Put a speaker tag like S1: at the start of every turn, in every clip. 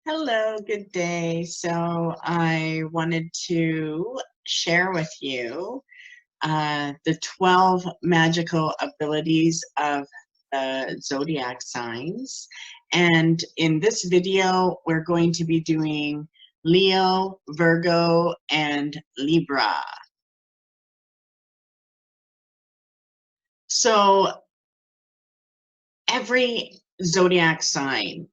S1: Hello, good day. So I wanted to share with you the 12 magical abilities of the Zodiac signs. And in this video, we're going to be doing Leo, Virgo, and Libra. So every Zodiac sign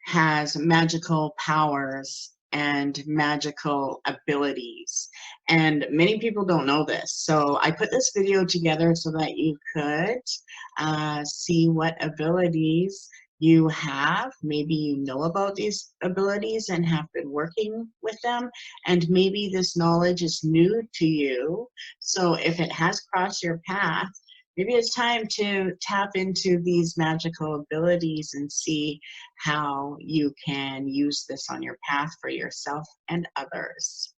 S1: has magical powers and magical abilities. And many people don't know this. So I put this video together so that you could see what abilities you have. Maybe you know about these abilities and have been working with them. And maybe this knowledge is new to you. So if it has crossed your path, maybe it's time to tap into these magical abilities and see how you can use this on your path for yourself and others.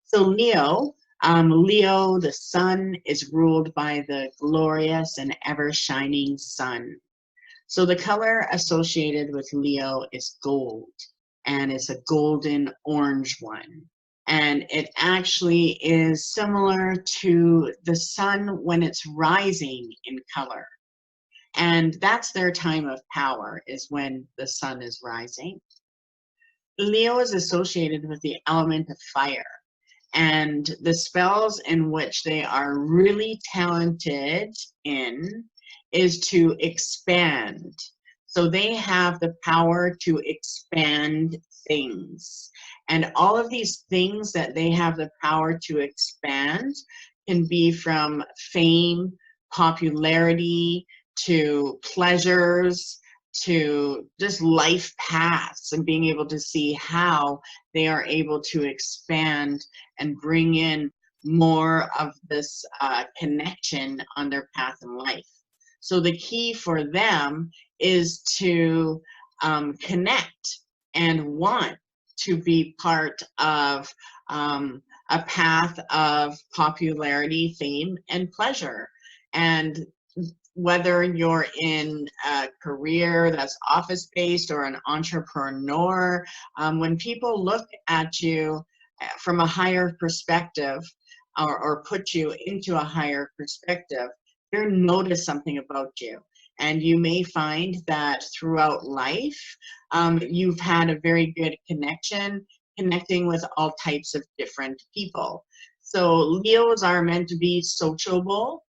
S1: So Leo, the sun is ruled by the glorious and ever-shining sun. So the color associated with Leo is gold, and it's a golden orange one. And it actually is similar to the sun when it's rising in color. And that's their time of power, is when the sun is rising. Leo is associated with the element of fire, and the spells in which they are really talented in is to expand. So they have the power to expand things. And all of these things that they have the power to expand can be from fame, popularity, to pleasures, to just life paths, and being able to see how they are able to expand and bring in more of this connection on their path in life. So the key for them is to connect and want to be part of a path of popularity, fame, and pleasure. And whether you're in a career that's office-based or an entrepreneur, when people look at you from a higher perspective, or put you into a higher perspective, they'll notice something about you. And you may find that throughout life, you've had a very good connecting with all types of different people. So Leos are meant to be sociable,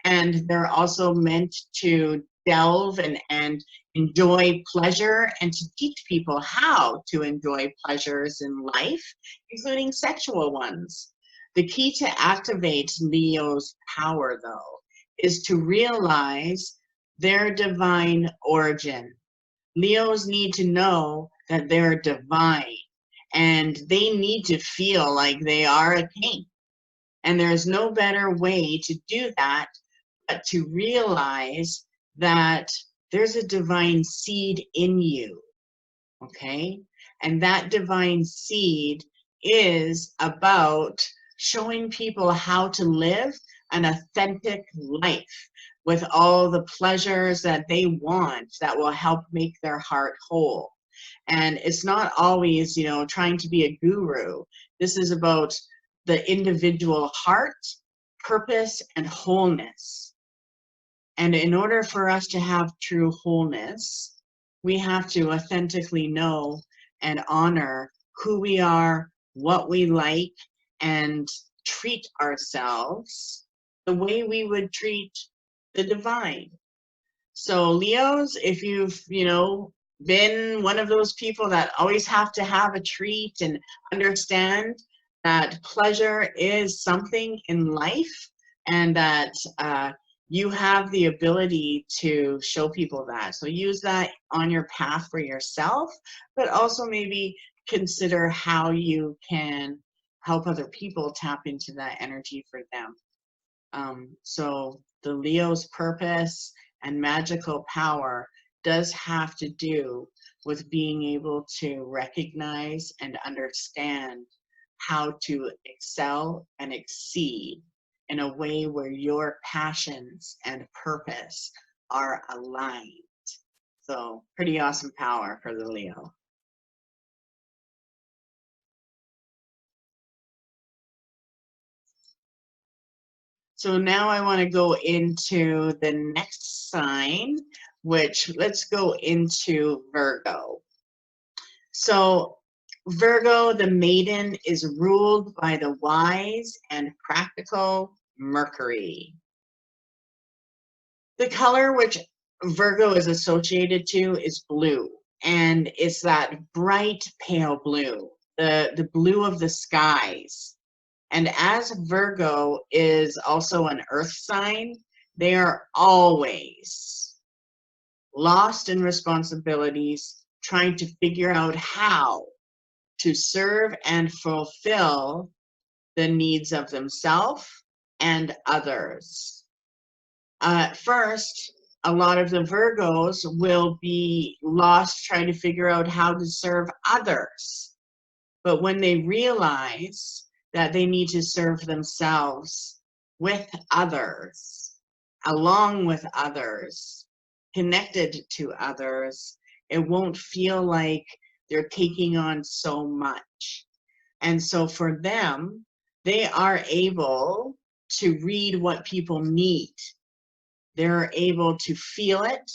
S1: and they're also meant to delve and enjoy pleasure, and to teach people how to enjoy pleasures in life, including sexual ones. The key to activate Leo's power, though, is to realize their divine origin. Leos need to know that they're divine, and they need to feel like they are a king. And there's no better way to do that but to realize that there's a divine seed in you, okay? And that divine seed is about showing people how to live an authentic life with all the pleasures that they want that will help make their heart whole. And it's not always, trying to be a guru. This is about the individual heart, purpose, and wholeness. And in order for us to have true wholeness, we have to authentically know and honor who we are, what we like, and treat ourselves the way we would treat the divine. So Leos, if you've, been one of those people that always have to have a treat, and understand that pleasure is something in life, and that you have the ability to show people that. So use that on your path for yourself, but also maybe consider how you can help other people tap into that energy for them. So the Leo's purpose and magical power does have to do with being able to recognize and understand how to excel and exceed in a way where your passions and purpose are aligned. So pretty awesome power for the Leo. So now I want to go into the next sign, which let's go into Virgo. So Virgo, the maiden, is ruled by the wise and practical Mercury. The color which Virgo is associated to is blue, and it's that bright pale blue, the blue of the skies. And as Virgo is also an earth sign, they are always lost in responsibilities, trying to figure out how to serve and fulfill the needs of themselves and others. First, a lot of the Virgos will be lost trying to figure out how to serve others. But when they realize that they need to serve themselves with others, along with others, connected to others, it won't feel like they're taking on so much. And so for them, they are able to read what people need. They're able to feel it,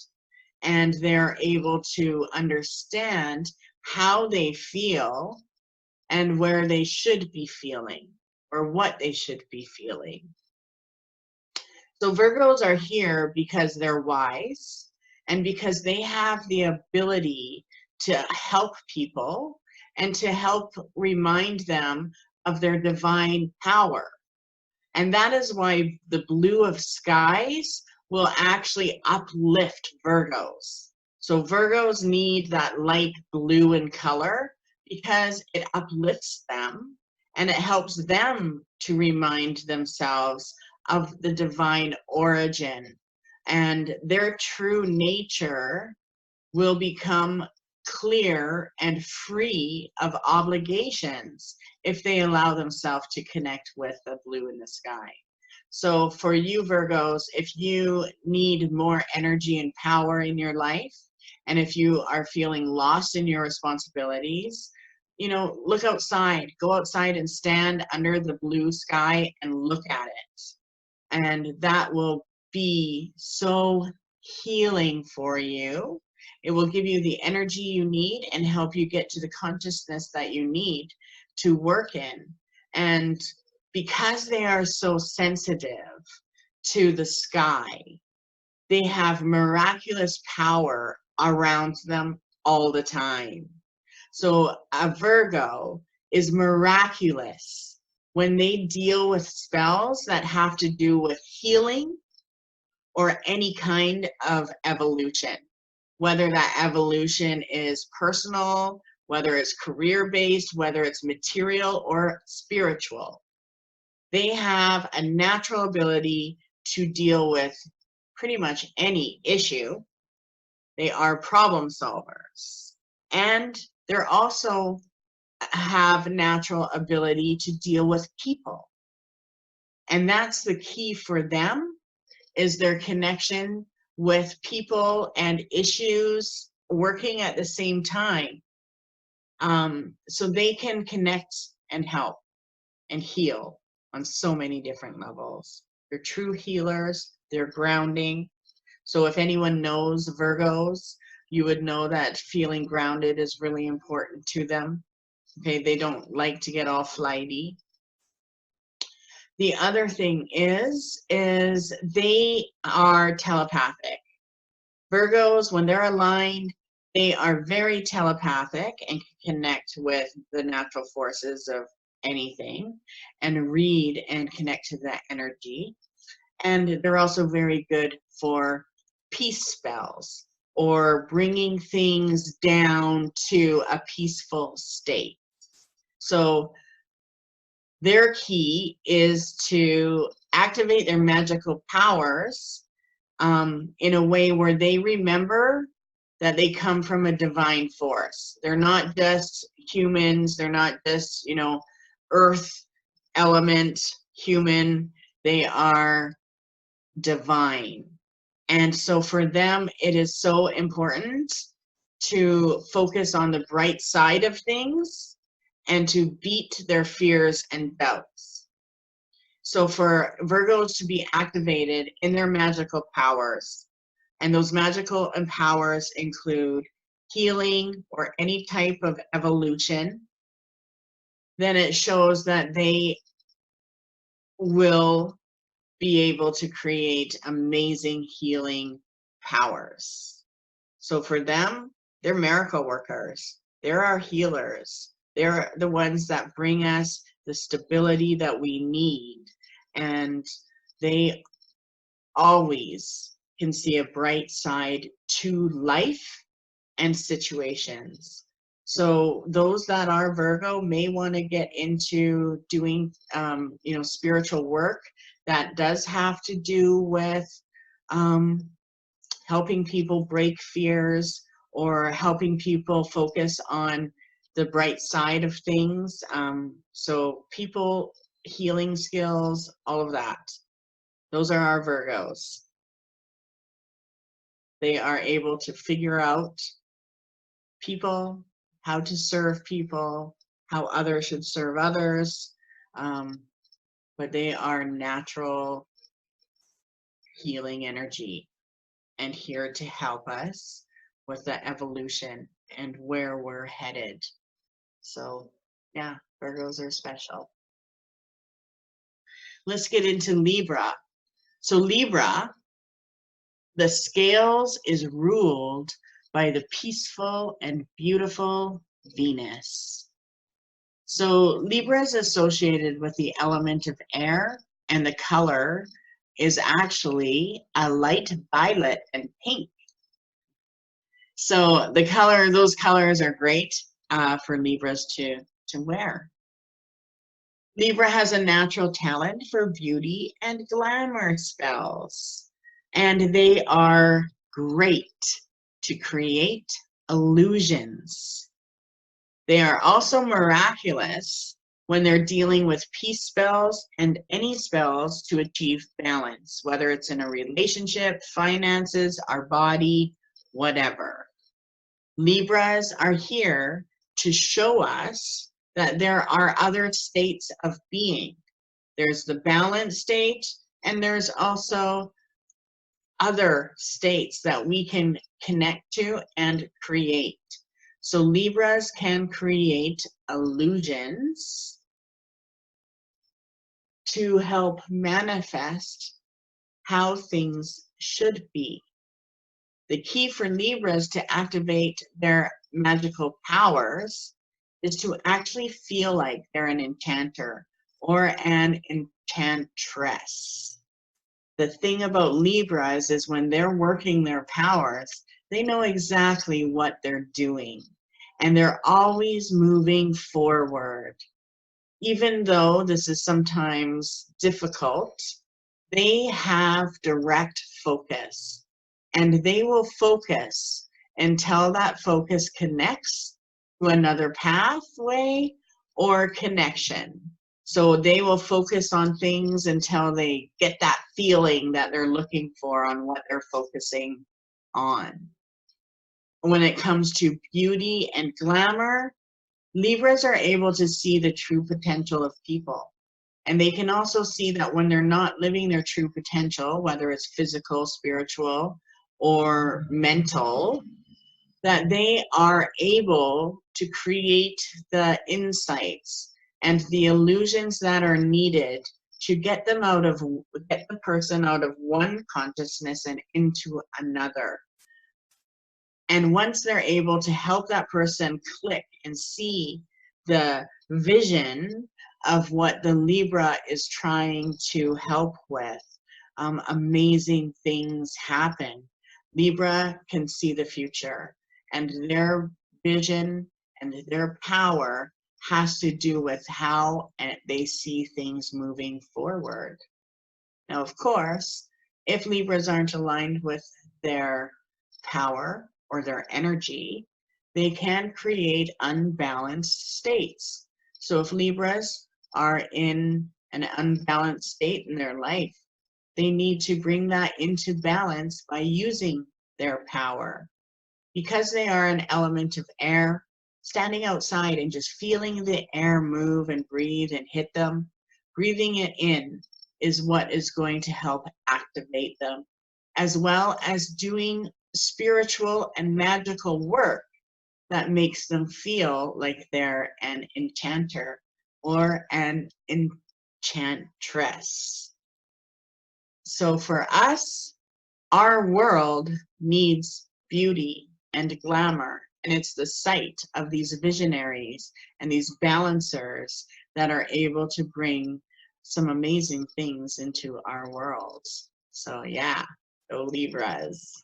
S1: and they're able to understand how they feel and where they should be feeling or what they should be feeling. So Virgos are here because they're wise and because they have the ability to help people and to help remind them of their divine power. And that is why the blue of skies will actually uplift Virgos. So Virgos need that light blue in color because it uplifts them and it helps them to remind themselves of the divine origin, and their true nature will become clear and free of obligations if they allow themselves to connect with the blue in the sky. So for you Virgos, if you need more energy and power in your life, and if you are feeling lost in your responsibilities, you know, look outside, go outside and stand under the blue sky and look at it. And that will be so healing for you. It will give you the energy you need and help you get to the consciousness that you need to work in. And because they are so sensitive to the sky, they have miraculous power around them all the time. So a Virgo is miraculous when they deal with spells that have to do with healing or any kind of evolution, whether that evolution is personal, whether it's career-based, whether it's material or spiritual. They have a natural ability to deal with pretty much any issue. They are problem solvers. And they're also have natural ability to deal with people. And that's the key for them, is their connection with people and issues working at the same time. So they can connect and help and heal on so many different levels. They're true healers, they're grounding. So if anyone knows Virgos, you would know that feeling grounded is really important to them. Okay, they don't like to get all flighty. The other thing is they are telepathic. Virgos, when they're aligned, they are very telepathic and can connect with the natural forces of anything and read and connect to that energy. And they're also very good for peace spells or bringing things down to a peaceful state. So their key is to activate their magical powers in a way where they remember that they come from a divine force. They're not just humans. They're not just, you know, earth element human. They are divine. And so for them, it is so important to focus on the bright side of things and to beat their fears and doubts. So for Virgos to be activated in their magical powers, and those magical powers include healing or any type of evolution, then it shows that they will be able to create amazing healing powers. So for them, they're miracle workers. They're our healers. They're the ones that bring us the stability that we need. And they always can see a bright side to life and situations. So those that are Virgo may want to get into doing, spiritual work that does have to do with helping people break fears or helping people focus on the bright side of things. So people healing skills, all of that. Those are our Virgos. They are able to figure out people, how to serve people, how others should serve others. But they are natural healing energy and here to help us with the evolution and where we're headed. So yeah, Virgos are special. Let's get into Libra. So Libra, the scales is ruled by the peaceful and beautiful Venus. So Libra is associated with the element of air, and the color is actually a light violet and pink. So those colors are great for Libras to wear. Libra has a natural talent for beauty and glamour spells, and they are great to create illusions. They are also miraculous when they're dealing with peace spells and any spells to achieve balance, whether it's in a relationship, finances, our body, whatever. Libras are here to show us that there are other states of being. There's the balance state, and there's also other states that we can connect to and create. So Libras can create illusions to help manifest how things should be. The key for Libras to activate their magical powers is to actually feel like they're an enchanter or an enchantress. The thing about Libras is when they're working their powers, they know exactly what they're doing, and they're always moving forward. Even though this is sometimes difficult, they have direct focus, and they will focus until that focus connects to another pathway or connection. So they will focus on things until they get that feeling that they're looking for on what they're focusing on. When it comes to beauty and glamour, Libras are able to see the true potential of people. And they can also see that when they're not living their true potential, whether it's physical, spiritual, or mental, that they are able to create the insights and the illusions that are needed to get the person out of one consciousness and into another. And once they're able to help that person click and see the vision of what the Libra is trying to help with, amazing things happen. Libra can see the future, and their vision and their power has to do with how they see things moving forward. Now, of course, if Libras aren't aligned with their power or their energy, they can create unbalanced states. So if Libras are in an unbalanced state in their life, they need to bring that into balance by using their power. Because they are an element of air, standing outside and just feeling the air move and breathe and hit them, breathing it in is what is going to help activate them, as well as doing spiritual and magical work that makes them feel like they're an enchanter or an enchantress. So for us, our world needs beauty and glamour, and it's the sight of these visionaries and these balancers that are able to bring some amazing things into our worlds. So yeah, go Libras.